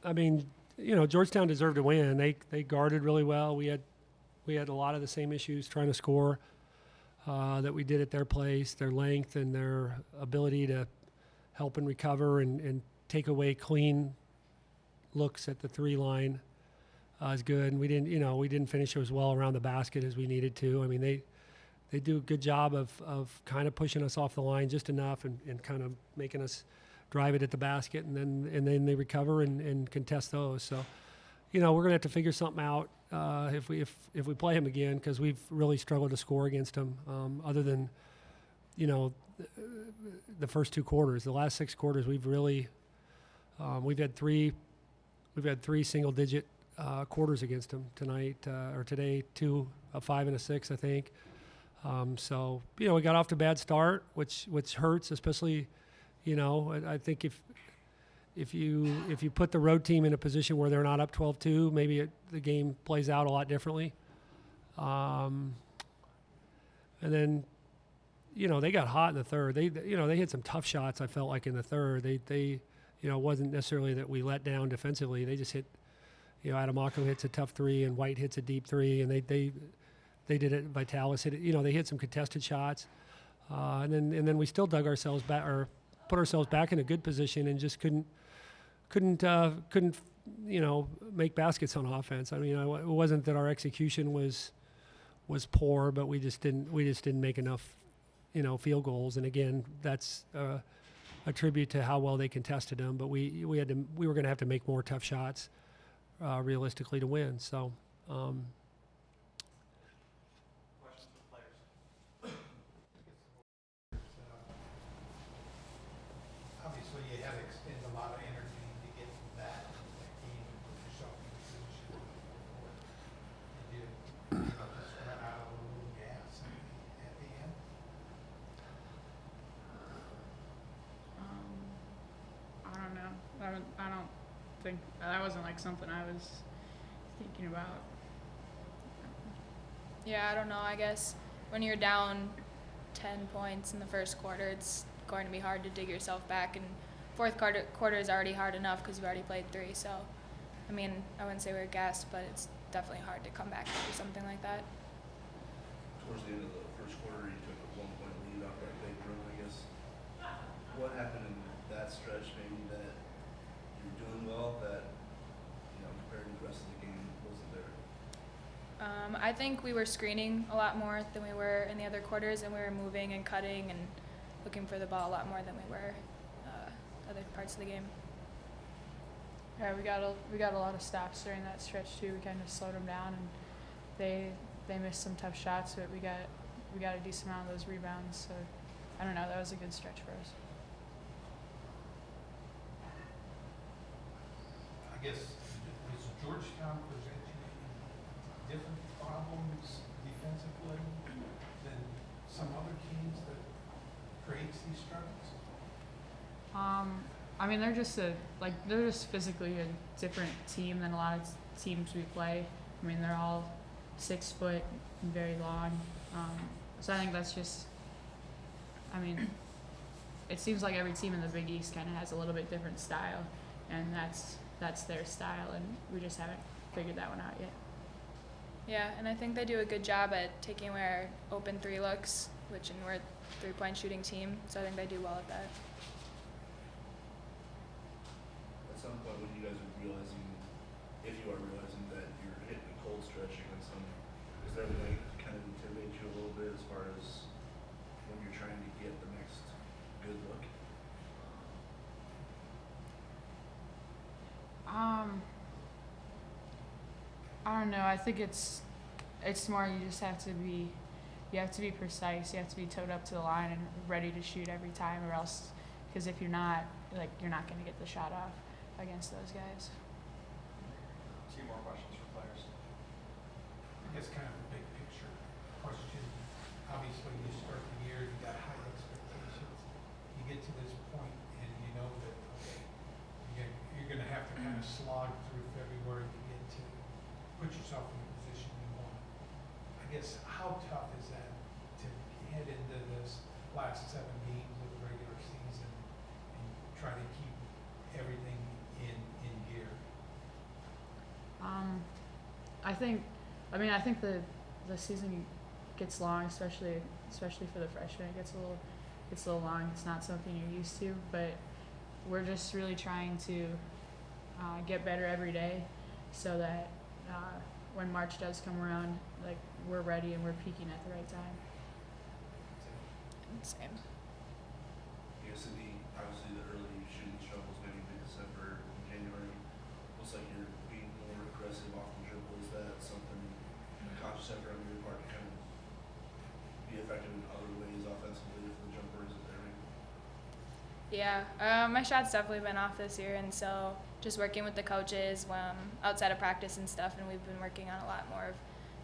I mean, Georgetown deserved to win. They guarded really well. We had a lot of the same issues trying to score that we did at their place. Their length and their ability to help and recover and take away clean looks at the three line is good. And we didn't finish as well around the basket as we needed to. I mean, they do a good job of kind of pushing us off the line just enough and kind of making us drive it at the basket, and then they recover and contest those. So, we're gonna have to figure something out if we play him again, because we've really struggled to score against him. Other than the first two quarters, the last 6 quarters, we've really we've had three single digit quarters against him tonight or today, 2, a 5 and a 6, I think. So we got off to a bad start, which hurts, especially. I think if you put the road team in a position where they're not up 12-2, maybe the game plays out a lot differently. And then, they got hot in the third. They hit some tough shots, I felt like, in the third. They it wasn't necessarily that we let down defensively. They just hit, Adamako hits a tough 3 and White hits a deep 3, and they did it. Vitalis hit it. They hit some contested shots. And then we still dug ourselves back, or put ourselves back in a good position, and just couldn't make baskets on offense. I mean, it wasn't that our execution was poor, but we just didn't make enough field goals. And again, that's a tribute to how well they contested them. But we were going to have to make more tough shots realistically to win. So. Obviously, you had to expend a lot of energy to get from that game and put yourself in a position to move forward. Did you just run out of a little gas at the end? I don't know. I don't think that wasn't like something I was thinking about. Yeah, I don't know. I guess when you're down 10 points in the first quarter, it's going to be hard to dig yourself back, and fourth quarter is already hard enough because we already played 3. So, I mean, I wouldn't say we're gassed, but it's definitely hard to come back and do something like that. Towards the end of the first quarter, you took a 1-point lead off that big run, I guess. What happened in that stretch, maybe, that you were doing well, that, compared to the rest of the game, wasn't there? I think we were screening a lot more than we were in the other quarters, and we were moving and cutting and looking for the ball a lot more than we were other parts of the game. Yeah, we got a lot of stops during that stretch too. We kind of slowed them down, and they missed some tough shots, but we got a decent amount of those rebounds. So I don't know, that was a good stretch for us. I guess, does Georgetown present you different problems defensively than some other teams that creates these struggles? I mean, they're just physically a different team than a lot of teams we play. I mean, they're all 6 foot and very long. So I think that's just, I mean, it seems like every team in the Big East kind of has a little bit different style, and that's their style, and we just haven't figured that one out yet. Yeah, and I think they do a good job at taking away our open 3 looks, and we're a 3-point shooting team, so I think they do well at that. At some point, when you guys are realizing, if you are realizing that you're hitting a cold stretch against them, is there a way to kind of intimidate you a little bit as far as when you're trying to get the next good look? I don't know. I think it's more you just have to be precise. You have to be towed up to the line and ready to shoot every time, or else, because if you're not, you're not going to get the shot off against those guys. 2 more questions for players. I guess kind of a big picture question. Obviously, you start the year, you got high expectations. You get to this point, and you know that, okay, you're going to have to kind of slog through February to get to put yourself in the position you want. I guess, how tough is that to head into this last 7 games of the regular season and try to keep everything in gear? I think the season gets long, especially for the freshmen. It gets a little long. It's not something you're used to, but we're just really trying to get better every day, so that when March does come around, like, we're ready and we're peaking at the right time. Same. I guess obviously the early shooting struggles, maybe mid-December, January, looks like you're being more aggressive off the dribble. Is that something, a conscious effort on your part to kind of be effective in other ways offensively if the jumper isn't there? Maybe? Yeah, my shot's definitely been off this year, and so just working with the coaches outside of practice and stuff, and we've been working on a lot more of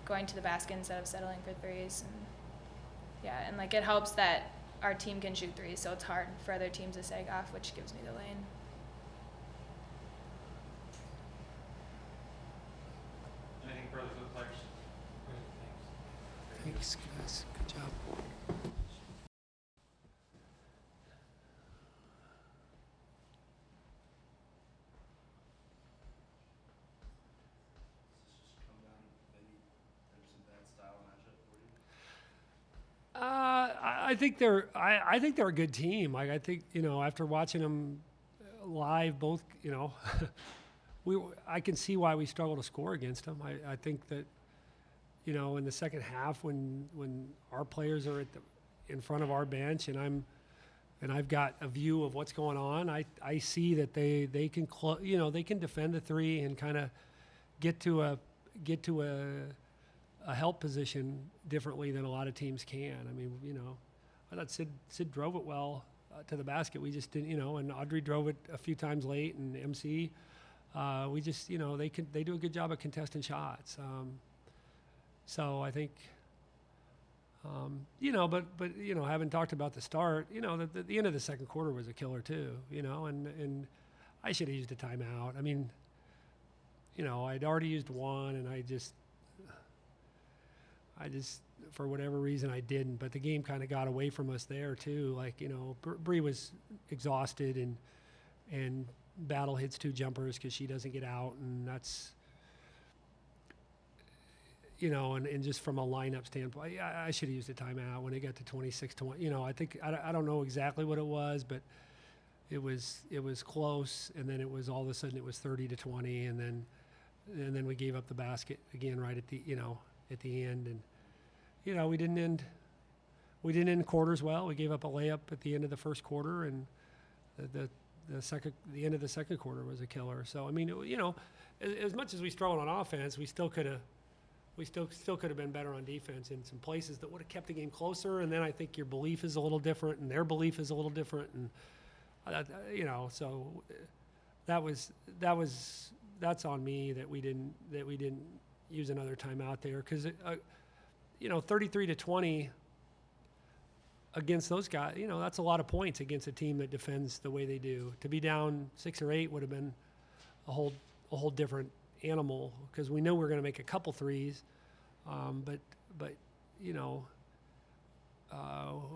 going to the basket instead of settling for threes. And yeah, and like it helps that our team can shoot threes, so it's hard for other teams to sag off, which gives me the lane. Anything further for the players? Great, thanks. Thanks, guys. Good job. Does this just come down to maybe there's some bad style matchup for you? I think they're a good team. Like, I think, after watching them live, both, I can see why we struggle to score against them. I think that, in the second half when our players are in front of our bench and I've got a view of what's going on, I see that they can they can defend the three and kind of get to a help position differently than a lot of teams can. I mean, I thought Sid drove it well to the basket. We just didn't, and Audrey drove it a few times late, and MC. We just, they do a good job of contesting shots. So I think, but having talked about the start, the end of the second quarter was a killer too, and I should have used a timeout. I mean, I'd already used one, and I just, for whatever reason, I didn't. But the game kind of got away from us there too. Like, Bree was exhausted, and Battle hits 2 jumpers because she doesn't get out, and that's, and just from a lineup standpoint, I should have used a timeout when it got to 26-20. I think I don't know exactly what it was, but it was close, and then it was all of a sudden it was 30-20, and then we gave up the basket again right at the at the end, and we didn't end quarters well. We gave up a layup at the end of the first quarter, and the end of the second quarter was a killer. So I mean, as much as we struggled on offense, we still could have been better on defense in some places that would have kept the game closer. And then I think your belief is a little different, and their belief is a little different, and so that's on me that we didn't use another timeout there, because 33-20 against those guys, that's a lot of points against a team that defends the way they do. To be down 6 or 8 would have been a whole different animal, because we know we're going to make a couple threes, but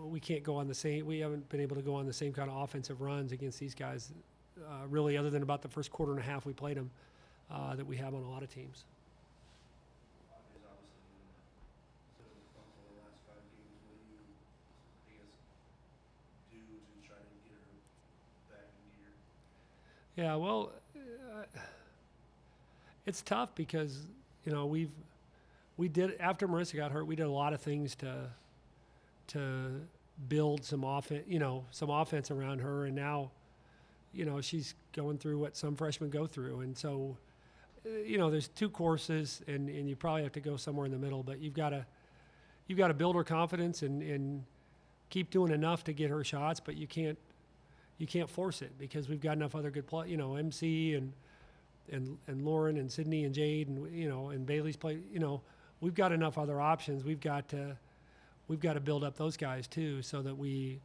we can't go on the same. We haven't been able to go on the same kind of offensive runs against these guys, really, other than about the first quarter and a half we played them, that we have on a lot of teams. Audrey's obviously been a bit of a fumble the last 5 games. What do you, I guess, do to try to get her back in gear? Yeah, well, it's tough because we did, after Marissa got hurt, we did a lot of things to build some offense around her, and now she's going through what some freshmen go through, and so there's 2 courses, and you probably have to go somewhere in the middle, but you've got to build her confidence and keep doing enough to get her shots, but you can't force it, because we've got enough other good play, MC and Lauren and Sydney and Jade and Bailey's play. We've got enough other options. We've got to build up those guys too, so that we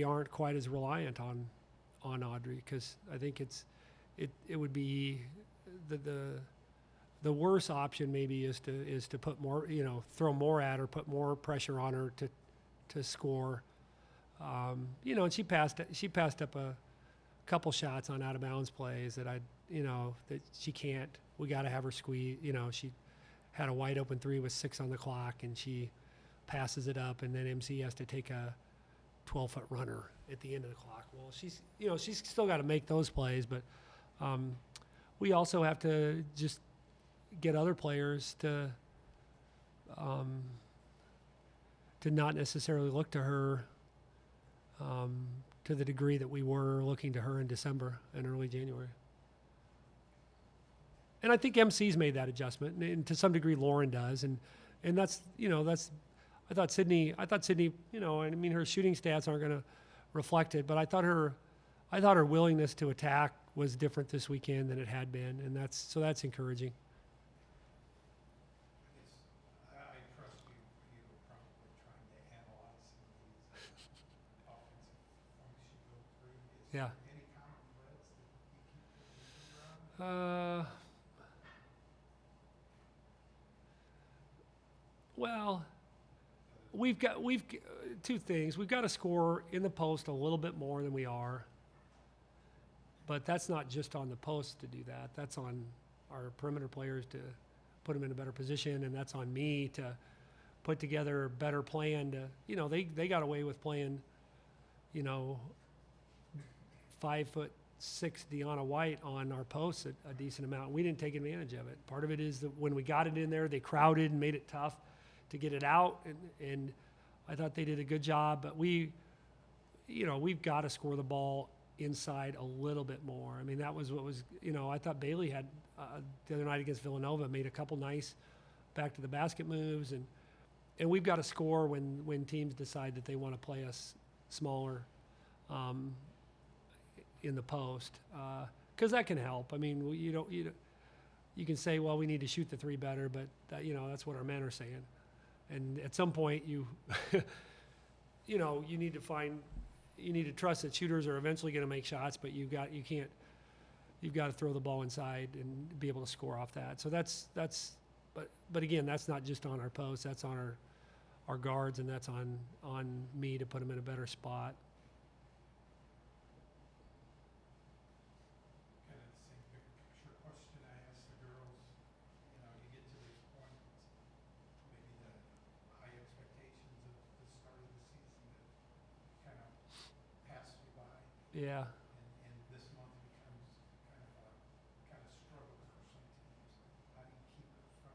aren't quite as reliant on Audrey, because I think it would be the worst option maybe is to put more, throw more at her, put more pressure on her to score. And she passed up a couple shots on out of bounds plays that that she can't. We got to have her squeeze. She had a wide open three with 6 on the clock, and she passes it up, and then MC has to take a 12-foot runner at the end of the clock. Well, she's still got to make those plays, but we also have to just get other players to not necessarily look to her to the degree that we were looking to her in December and early January. And I think MC's made that adjustment, and to some degree Lauren does, and that's I thought Sydney, I mean, her shooting stats aren't going to reflect it, but I thought her willingness to attack was different this weekend than it had been, and that's encouraging. I guess I trust you. You were probably trying to analyze some of these offensive function three. Is Yeah. there any common threads that you keep your finger on? Well, we've two things. We've got to score in the post a little bit more than we are, but that's not just on the post to do that. That's on our perimeter players to put them in a better position, and that's on me to put together a better plan to, they got away with playing, 5'6" Deanna White on our posts a decent amount. We didn't take advantage of it. Part of it is that when we got it in there, they crowded and made it tough to get it out, and I thought they did a good job, but we've got to score the ball inside a little bit more. I mean, that was what was, I thought Bailey had the other night against Villanova, made a couple nice back to the basket moves, and we've got to score when teams decide that they want to play us smaller in the post, because that can help. I mean, you can say, well, we need to shoot the three better, but that's what our men are saying. And at some point, you need to trust that shooters are eventually going to make shots, but you've got to throw the ball inside and be able to score off that. So but again, that's not just on our posts. That's on our guards, and that's on me to put them in a better spot. Kind of the same big picture question I asked the girls. You get to this point, maybe the high expectations of the start of the season that kind of pass you by, Yeah. and this month becomes kind of struggle for some teams. How do you keep it from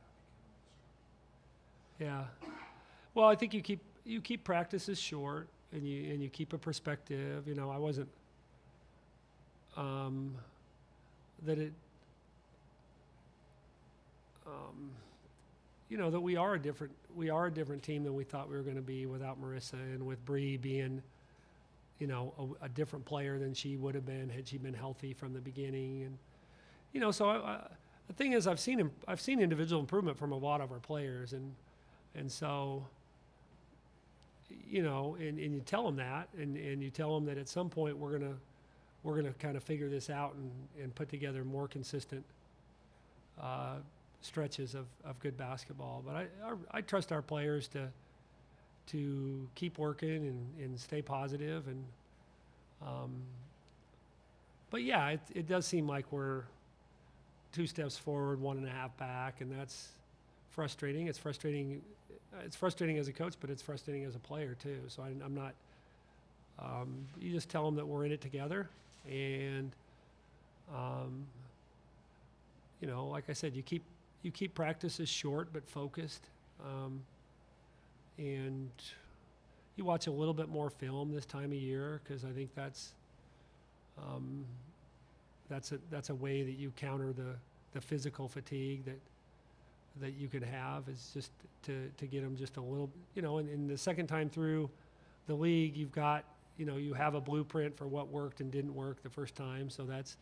not becoming a struggle? Yeah. Well, I think you keep practices short, and you keep a perspective. I wasn't that it that we are a different team than we thought we were going to be without Marissa, and with Bree being a different player than she would have been had she been healthy from the beginning. And so the thing is, I've seen individual improvement from a lot of our players, and so and you tell them that, and you tell them that at some point we're gonna kind of figure this out and put together more consistent stretches of good basketball. But I trust our players to keep working and stay positive, and but yeah, it does seem like we're 2 steps forward, 1.5 back, and that's frustrating. It's frustrating as a coach, but it's frustrating as a player too. So I'm not. You just tell them that we're in it together, and like I said, you keep practices short but focused, and you watch a little bit more film this time of year, because I think that's a way that you counter the physical fatigue that you could have, is just to get them just a little, and the second time through the league, you've got, you have a blueprint for what worked and didn't work the first time. So that's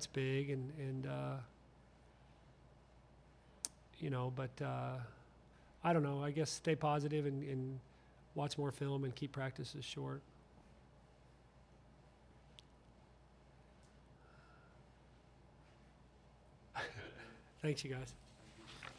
big. And but I don't know, I guess stay positive and watch more film and keep practices short. Thanks, you guys.